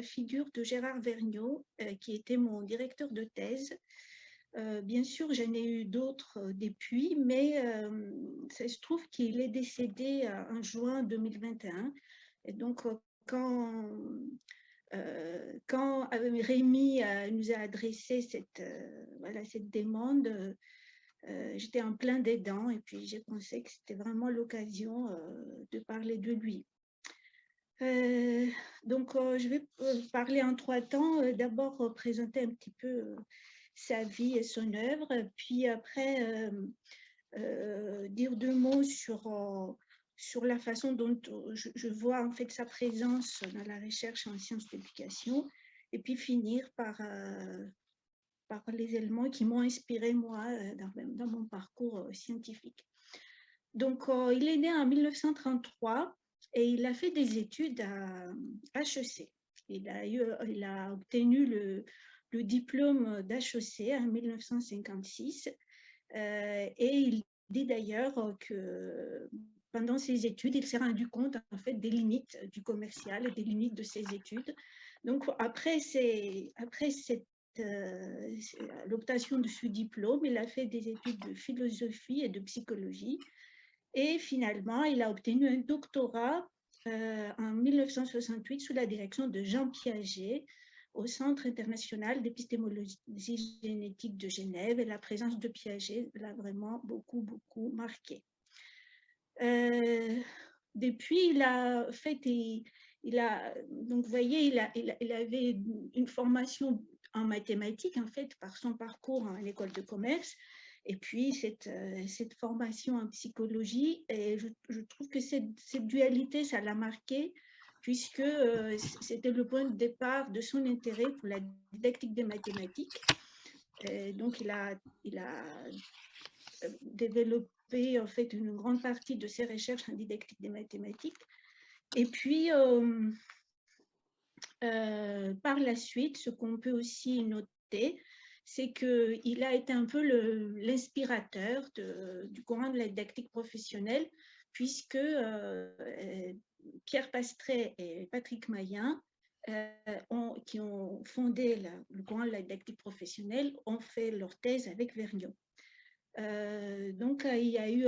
figure de Gérard Vergniaud, qui était mon directeur de thèse. Bien sûr, j'en ai eu d'autres depuis, mais ça se trouve qu'il est décédé en juin 2021. Et donc, quand Rémi nous a adressé cette demande, j'étais en plein dedans et puis j'ai pensé que c'était vraiment l'occasion de parler de lui. Donc, je vais parler en 3 temps. D'abord, présenter un petit peu sa vie et son œuvre, puis après, dire 2 mots sur la façon dont je vois en fait sa présence dans la recherche en sciences de l'éducation, et puis finir par les éléments qui m'ont inspiré moi dans mon parcours scientifique. Donc, il est né en 1933 et il a fait des études à HEC. Il a obtenu le diplôme d'HEC en 1956 et il dit d'ailleurs que pendant ses études, il s'est rendu compte en fait des limites du commercial et des limites de ses études. Donc, après l'obtention de ce diplôme, il a fait des études de philosophie et de psychologie. Et finalement, il a obtenu un doctorat en 1968 sous la direction de Jean Piaget au Centre international d'épistémologie génétique de Genève. Et la présence de Piaget l'a vraiment beaucoup marqué. Depuis, il a fait donc vous voyez, il avait une formation en mathématiques en fait par son parcours en école de commerce. Et puis, cette formation en psychologie, et je trouve que cette dualité, ça l'a marqué, puisque c'était le point de départ de son intérêt pour la didactique des mathématiques. Donc, il a développé en fait une grande partie de ses recherches en didactique des mathématiques. Et puis, par la suite, ce qu'on peut aussi noter, c'est qu'il a été un peu l'inspirateur du courant de la didactique professionnelle, puisque Pierre Pastré et Patrick Mayen, qui ont fondé le courant de la didactique professionnelle, ont fait leur thèse avec Vergniaud. Donc, il y a eu...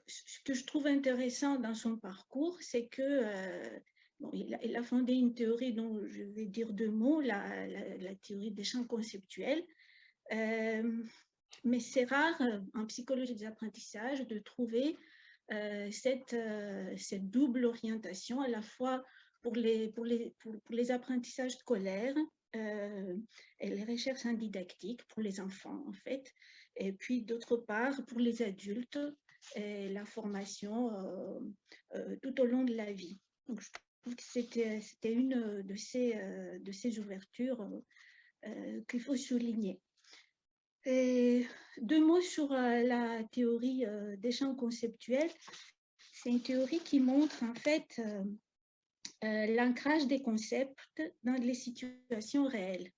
ce que je trouve intéressant dans son parcours, c'est que bon, il a fondé une théorie dont je vais dire 2 mots, la théorie des champs conceptuels. Mais c'est rare en psychologie des apprentissages de trouver cette double orientation, à la fois pour les apprentissages scolaires et les recherches en didactique pour les enfants, en fait, et puis d'autre part pour les adultes et la formation tout au long de la vie. Donc, je trouve que c'était une de ces ouvertures qu'il faut souligner. Et 2 mots sur la théorie des champs conceptuels. C'est une théorie qui montre en fait l'ancrage des concepts dans les situations réelles.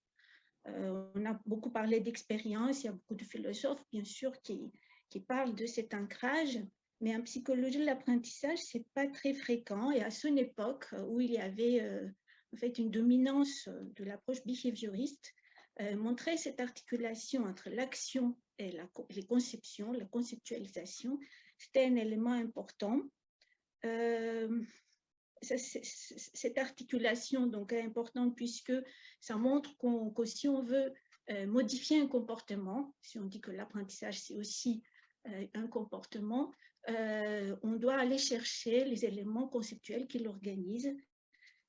On a beaucoup parlé d'expérience, il y a beaucoup de philosophes, bien sûr, qui parlent de cet ancrage, mais en psychologie de l'apprentissage, ce n'est pas très fréquent. Et à son époque, où il y avait en fait une dominance de l'approche behavioriste, montrer cette articulation entre l'action et les conceptions, la conceptualisation, c'était un élément important. Cette articulation donc, est importante puisque ça montre que si on veut modifier un comportement, si on dit que l'apprentissage c'est aussi un comportement, on doit aller chercher les éléments conceptuels qui l'organisent.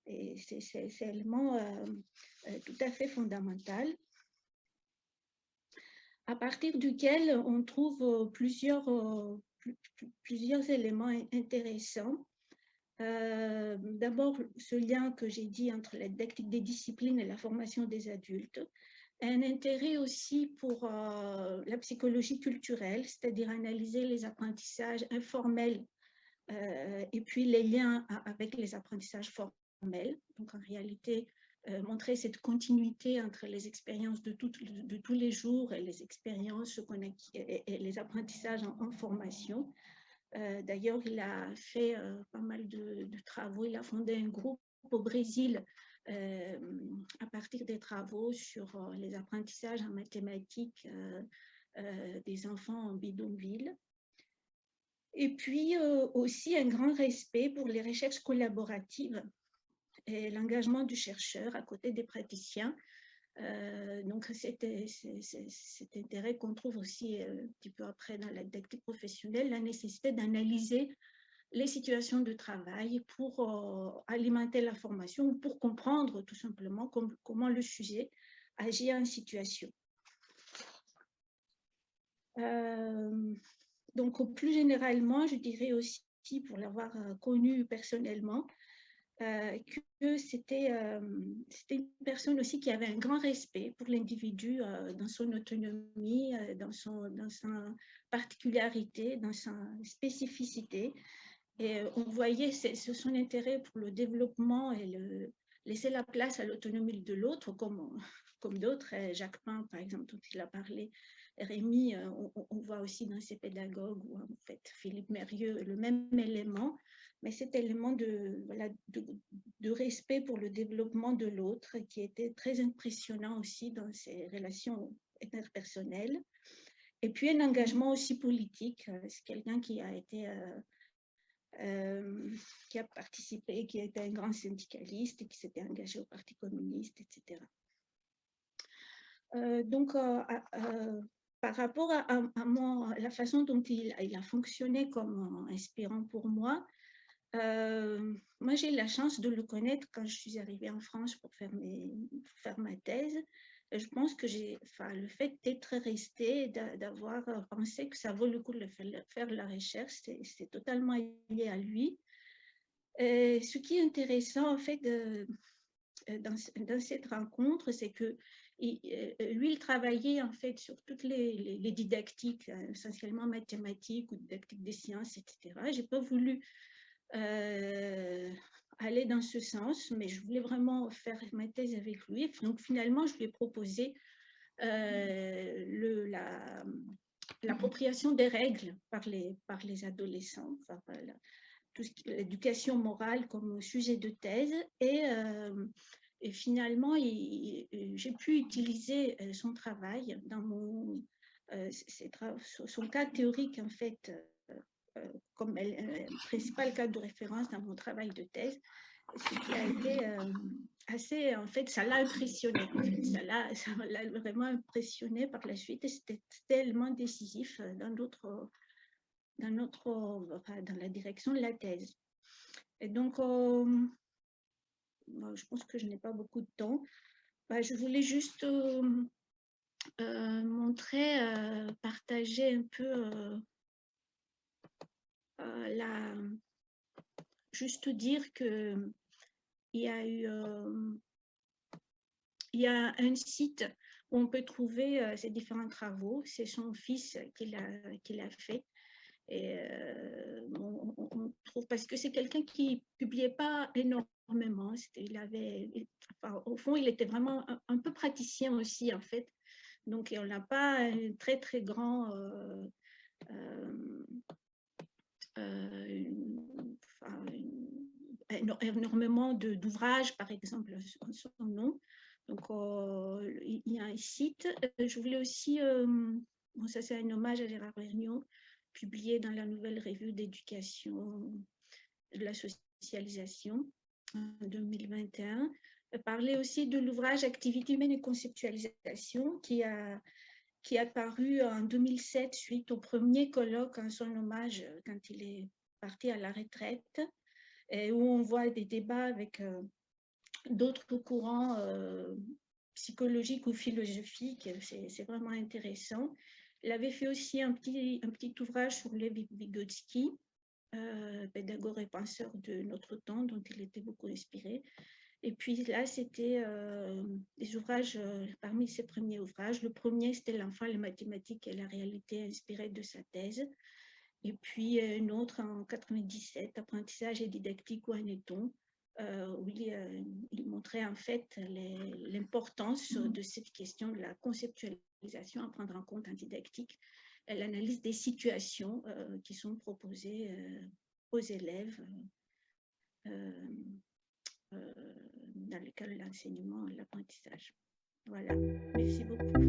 Et c'est un élément tout à fait fondamental, à partir duquel on trouve plusieurs éléments intéressants. D'abord, ce lien que j'ai dit entre la didactique des disciplines et la formation des adultes, un intérêt aussi pour la psychologie culturelle, c'est-à-dire analyser les apprentissages informels et puis les liens avec les apprentissages formels. Donc, en réalité, montrer cette continuité entre les expériences de tous les jours et les expériences et les apprentissages en formation. D'ailleurs, il a fait pas mal de travaux. Il a fondé un groupe au Brésil à partir des travaux sur les apprentissages en mathématiques des enfants en bidonville. Et puis aussi un grand respect pour les recherches collaboratives et l'engagement du chercheur à côté des praticiens. Donc, cet intérêt qu'on trouve aussi un petit peu après dans la didactique professionnelle, la nécessité d'analyser les situations de travail pour alimenter la formation ou pour comprendre tout simplement comment le sujet agit en situation. Donc, plus généralement, je dirais aussi, pour l'avoir connu personnellement, que c'était une personne aussi qui avait un grand respect pour l'individu dans son autonomie, dans sa particularité, dans sa spécificité. Et on voyait son intérêt pour le développement et laisser la place à l'autonomie de l'autre, comme d'autres, Jacques Pain, par exemple, dont il a parlé, Rémi, on voit aussi dans ses pédagogues, ou en fait Philippe Mérieux, le même élément, mais cet élément de respect pour le développement de l'autre qui était très impressionnant aussi dans ses relations interpersonnelles. Et puis un engagement aussi politique, c'est quelqu'un qui a été... qui a participé, qui a été un grand syndicaliste et qui s'était engagé au Parti communiste, etc. Donc, par rapport à la façon dont il a fonctionné comme inspirant pour moi, moi j'ai eu la chance de le connaître quand je suis arrivée en France pour faire ma thèse. Je pense que le fait d'être restée, d'avoir pensé que ça vaut le coup de faire la recherche, c'est totalement lié à lui. Et ce qui est intéressant en fait dans cette rencontre, c'est que lui, il travaillait en fait sur toutes les didactiques, essentiellement mathématiques ou didactiques des sciences, etc. Je n'ai pas voulu aller dans ce sens, mais je voulais vraiment faire ma thèse avec lui. Donc finalement, je lui ai proposé l'appropriation des règles par les adolescents, l'éducation morale comme sujet de thèse, et finalement, j'ai pu utiliser son travail dans son cas théorique, en fait, comme principal cadre de référence dans mon travail de thèse, ce qui a été assez, en fait, ça l'a impressionné. Ça l'a vraiment impressionné par la suite, et c'était tellement décisif dans la direction de la thèse. Et donc, je pense que je n'ai pas beaucoup de temps. Je voulais juste montrer, partager un peu juste dire que il y a un site où on peut trouver ces différents travaux. C'est son fils qui l'a fait. Et on trouve, parce que c'est quelqu'un qui publiait pas énormément. Au fond, il était vraiment un peu praticien aussi, en fait. Donc, on n'a pas un très, très grand... énormément d'ouvrages, par exemple, en son nom. Donc, il y a un site. Je voulais aussi, ça c'est un hommage à Gérard Vergniaud, publié dans la Nouvelle Revue d'éducation de la socialisation en 2021. Parler aussi de l'ouvrage Activité humaine et conceptualisation qui a paru en 2007 suite au premier colloque en son hommage quand il est parti à la retraite, et où on voit des débats avec d'autres courants psychologiques ou philosophiques. C'est vraiment intéressant. Il avait fait aussi un petit ouvrage sur Lev Vygotsky, pédagogue et penseur de notre temps, dont il était beaucoup inspiré. Et puis là, c'était des ouvrages, parmi ses premiers ouvrages. Le premier, c'était L'enfant, les mathématiques et la réalité, inspiré de sa thèse. Et puis un autre en 97, Apprentissage et didactique, où en est-on, où il montrait en fait l'importance de cette question de la conceptualisation à prendre en compte en didactique, l'analyse des situations qui sont proposées aux élèves dans le cadre de l'enseignement et l'apprentissage. Voilà, merci beaucoup.